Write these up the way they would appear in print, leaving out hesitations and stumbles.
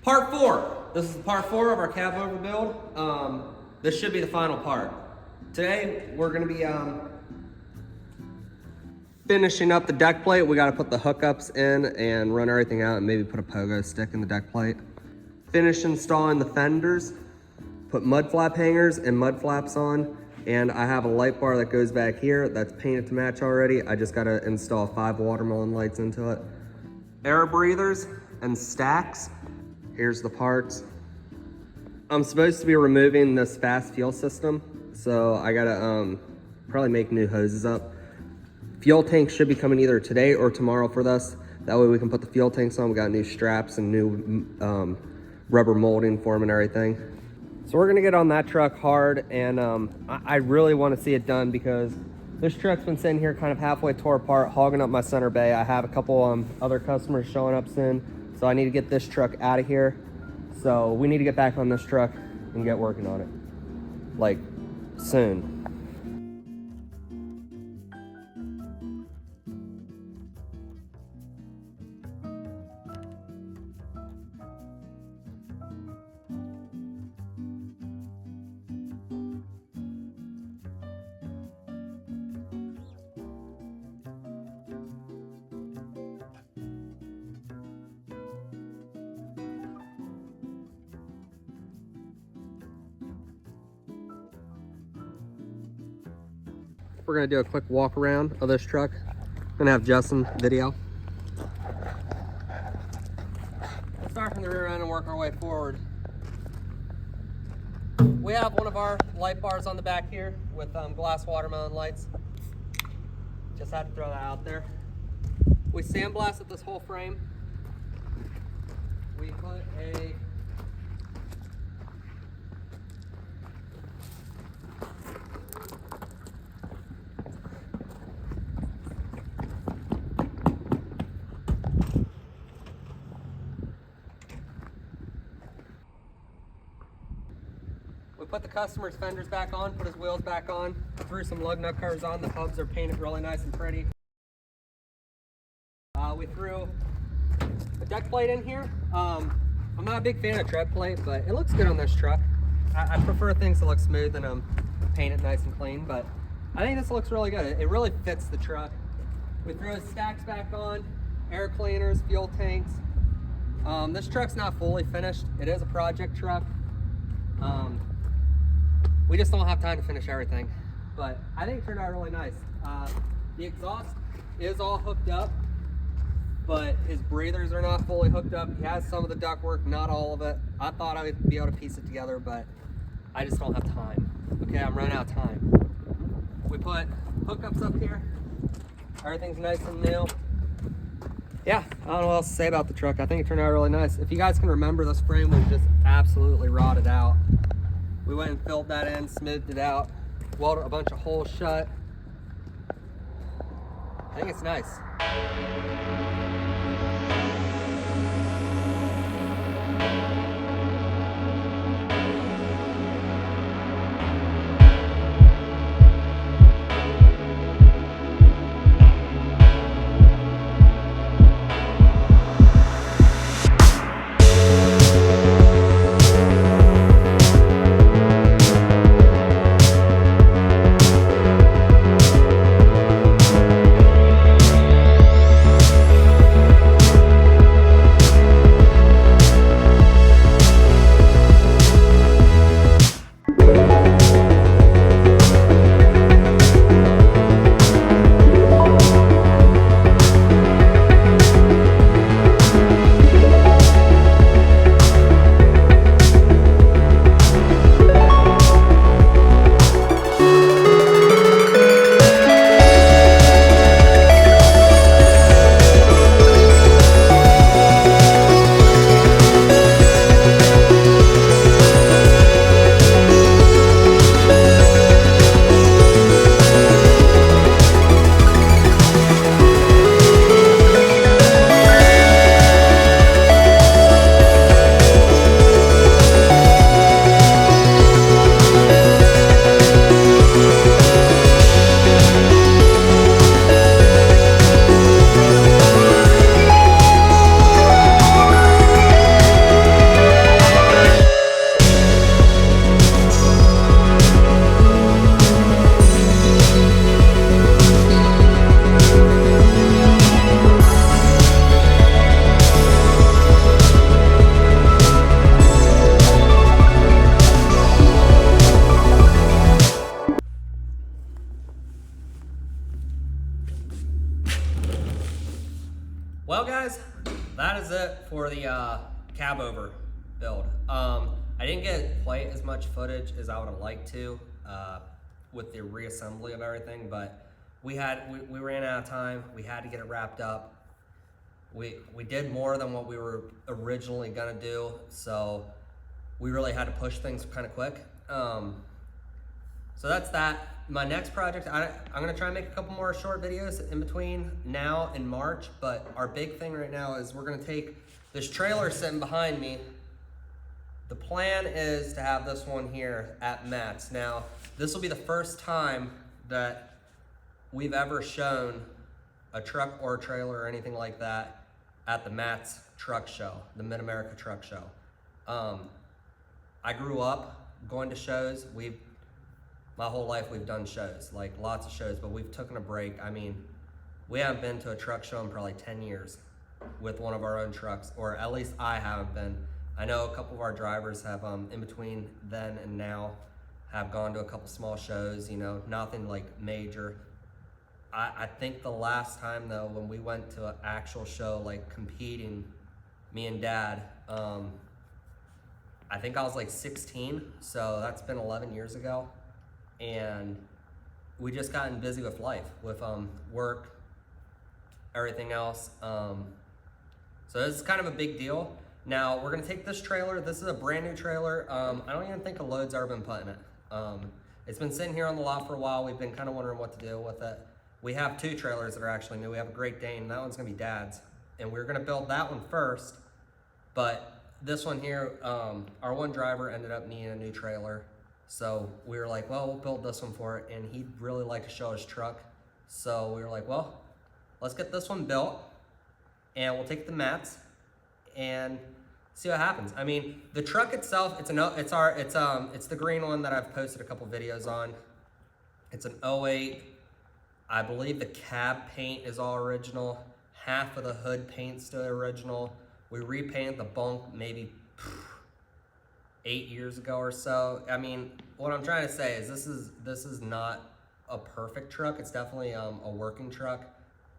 Part 4. This is part 4 of our Cabover build. This should be the final part. Today we're going to be finishing up the deck plate. We got to put the hookups in and run everything out and maybe put a pogo stick in the deck plate. Finish installing the fenders, put mud flap hangers and mud flaps on, and I have a light bar that goes back here that's painted to match already. I just got to install 5 watermelon lights into it. Air breathers and stacks. Here's the parts. I'm supposed to be removing this fast fuel system, so I gotta probably make new hoses up. Fuel tanks should be coming either today or tomorrow for this. That way we can put the fuel tanks on. We got new straps and new rubber molding for them and everything. So we're gonna get on that truck hard, and I really want to see it done because this truck's been sitting here kind of halfway tore apart, hogging up my center bay. I have a couple other customers showing up soon, so I need to get this truck out of here. So we need to get back on this truck and get working on it, like, soon. We're gonna do a quick walk around of this truck. Gonna have Justin video. We'll start from the rear end and work our way forward. We have one of our light bars on the back here with glass watermelon lights. Just had to throw that out there. We sandblasted this whole frame. We put a put the customer's fenders back on, put his wheels back on, threw some lug nut covers on. The hubs are painted really nice and pretty. We threw a deck plate in here. I'm not a big fan of tread plate, but it looks good on this truck. I prefer things that look smooth and painted nice and clean, but I think this looks really good. It really fits the truck. We threw stacks back on, air cleaners, fuel tanks. This truck's not fully finished. It is a project truck. We just don't have time to finish everything, but I think it turned out really nice. The exhaust is all hooked up, but his breathers are not fully hooked up. He has some of the ductwork, not all of it. I thought I would be able to piece it together, but I just don't have time. Okay, I'm running out of time. We put hookups up here. Everything's nice and new. Yeah, I don't know what else to say about the truck. I think it turned out really nice. If you guys can remember, this frame was just absolutely rotted out. We went and filled that in, smoothed it out, welded a bunch of holes shut. I think it's nice. Cabover build. I didn't get quite as much footage as I would have liked to with the reassembly of everything, but we ran out of time. We had to get it wrapped up. We did more than what we were originally gonna do, so we really had to push things kind of quick. So that's that. My next project, I'm gonna try and make a couple more short videos in between now and March, but our big thing right now is we're gonna take this trailer sitting behind me. The plan is to have this one here at MATS. Now, this will be the first time that we've ever shown a truck or a trailer or anything like that at the MATS truck show, the Mid-America Truck Show. I grew up going to shows. My whole life we've done shows, like lots of shows, but we've taken a break. I mean, we haven't been to a truck show in probably 10 years with one of our own trucks, or at least I haven't been. I know a couple of our drivers have, in between then and now, have gone to a couple small shows, you know, nothing like major. I think the last time though, when we went to an actual show, like competing, me and Dad, I think I was like 16, so that's been 11 years ago. And we just gotten busy with life, with work, everything else. So this is kind of a big deal. Now we're gonna take this trailer. This is a brand new trailer. I don't even think a load's ever been put in it. It's been sitting here on the lot for a while. We've been kind of wondering what to do with it. We have two trailers that are actually new. We have a Great Dane, and that one's gonna be Dad's. And we're gonna build that one first, but this one here, our one driver ended up needing a new trailer. So we were like, well, we'll build this one for it. And he'd really like to show his truck. So we were like, well, let's get this one built and we'll take the mats and see what happens. I mean, the truck itself, it's the green one that I've posted a couple videos on. It's an 08. I believe the cab paint is all original. Half of the hood paint's still original. We repainted the bunk maybe 8 years ago or so. I mean, what I'm trying to say is this is not a perfect truck. It's definitely a working truck.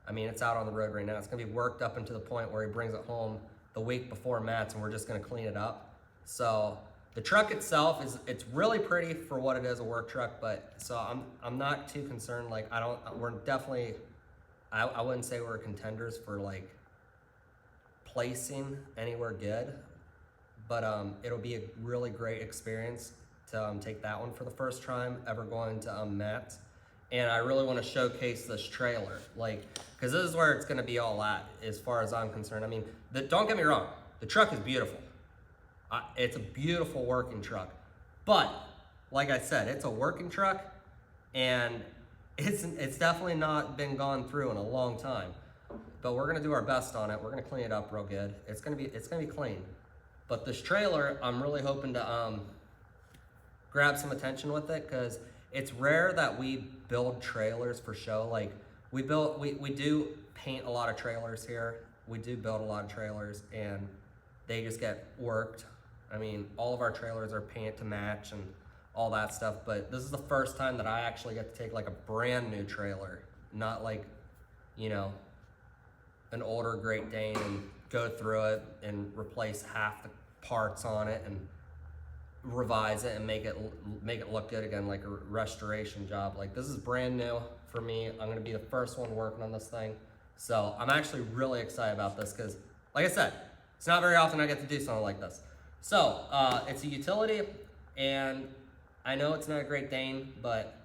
I mean, it's out on the road right now. It's gonna be worked up into the point where he brings it home the week before MATS, and we're just gonna clean it up. So the truck itself it's really pretty for what it is, a work truck. But so I'm not too concerned. Like we're definitely, I wouldn't say we're contenders for like placing anywhere good. But it'll be a really great experience to take that one for the first time ever going to MATS. And I really want to showcase this trailer, like, because this is where it's going to be all at as far as I'm concerned. I mean, don't get me wrong, the truck is beautiful. It's a beautiful working truck. But like I said, it's a working truck, and it's definitely not been gone through in a long time. But we're going to do our best on it. We're going to clean it up real good. It's going to be clean. But this trailer, I'm really hoping to grab some attention with it, because it's rare that we build trailers for show. Like we do paint a lot of trailers here. We do build a lot of trailers, and they just get worked. I mean, all of our trailers are painted to match and all that stuff. But this is the first time that I actually get to take like a brand new trailer, not like, you know, an older Great Dane, and go through it and replace half the parts on it and revise it and make it look good again, like a restoration job. Like, this is brand new for me. I'm gonna be the first one working on this thing. So I'm actually really excited about this, because like I said, it's not very often I get to do something like this. So it's a utility, and I know it's not a Great Dane, but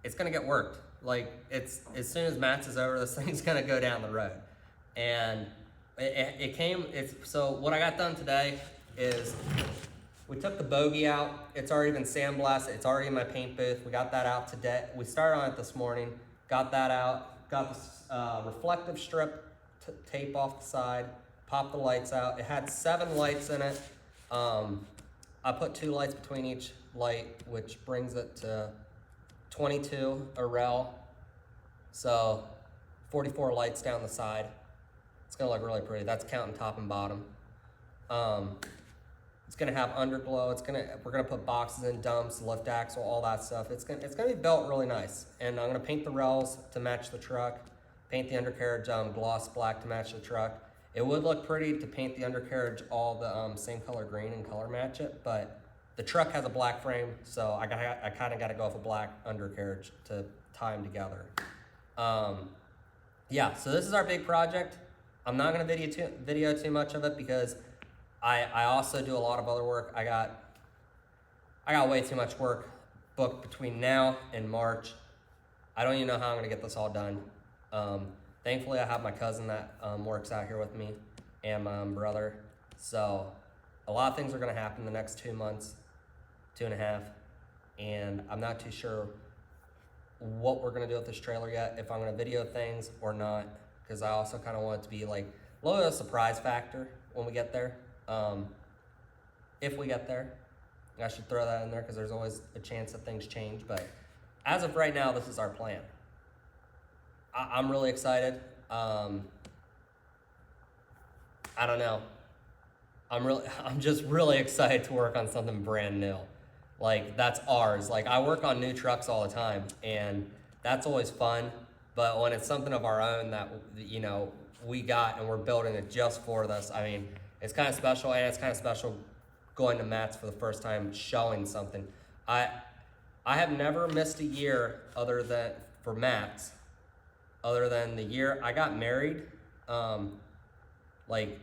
it's gonna get worked. Like, it's, as soon as MATS is over, this thing's gonna go down the road. And so what I got done today is we took the bogey out. It's already been sandblasted. It's already in my paint booth. We got that out today. We started on it this morning, got that out, got the reflective strip tape off the side, popped the lights out. It had 7 lights in it. I put 2 lights between each light, which brings it to 22 a rel. So 44 lights down the side. It's gonna look really pretty. That's counting top and bottom. It's gonna have underglow. We're gonna put boxes in, dumps, lift axle, all that stuff. It's gonna be built really nice. And I'm gonna paint the rails to match the truck, paint the undercarriage gloss black to match the truck. It would look pretty to paint the undercarriage all the same color green and color match it, but the truck has a black frame, so I kind of got to go with a black undercarriage to tie them together. Yeah, so this is our big project. I'm not gonna video too much of it because I also do a lot of other work. I got way too much work booked between now and March. I don't even know how I'm gonna get this all done. Thankfully, I have my cousin that works out here with me and my brother. So a lot of things are gonna happen the next 2 months, 2.5, and I'm not too sure what we're gonna do with this trailer yet, if I'm gonna video things or not, because I also kind of want it to be like a little bit of a surprise factor when we get there. If we get there, I should throw that in there because there's always a chance that things change, but as of right now, this is our plan. I'm really excited. I don't know. I'm just really excited to work on something brand new. Like, that's ours. Like, I work on new trucks all the time, and that's always fun. But when it's something of our own that, you know, we got and we're building it just for this, I mean, it's kind of special, and it's kind of special going to Mats for the first time, showing something. I have never missed a year other than for Mats, other than the year I got married. Like,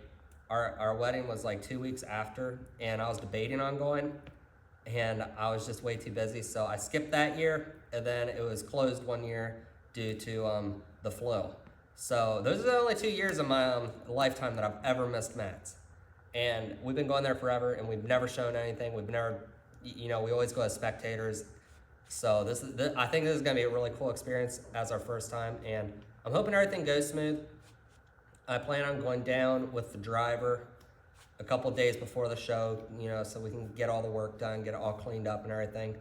our wedding was like 2 weeks after, and I was debating on going, and I was just way too busy, so I skipped that year, and then it was closed 1 year due to the flu. So those are the only 2 years of my lifetime that I've ever missed Mats. And we've been going there forever, and we've never shown anything. We've never, you know, we always go as spectators. So I think this is gonna be a really cool experience as our first time, and I'm hoping everything goes smooth. I plan on going down with the driver a couple days before the show, you know, so we can get all the work done, get it all cleaned up and everything.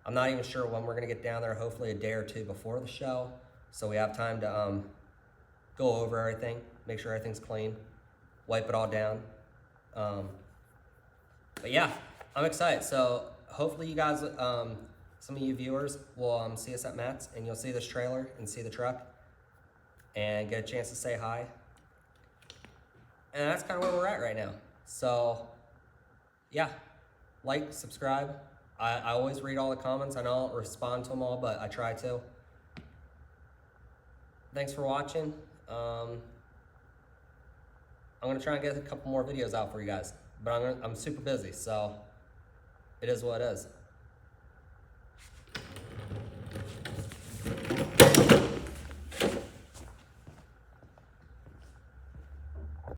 I'm not even sure when we're gonna get down there, hopefully a day or two before the show, so we have time to go over everything, make sure everything's clean, wipe it all down. But yeah, I'm excited. So hopefully you guys, some of you viewers will see us at Mats, and you'll see this trailer and see the truck and get a chance to say hi. And that's kind of where we're at right now. So yeah, like, subscribe. I always read all the comments. I don't respond to them all, but I try to. Thanks for watching. I'm gonna try and get a couple more videos out for you guys, but I'm super busy, so it is what it is.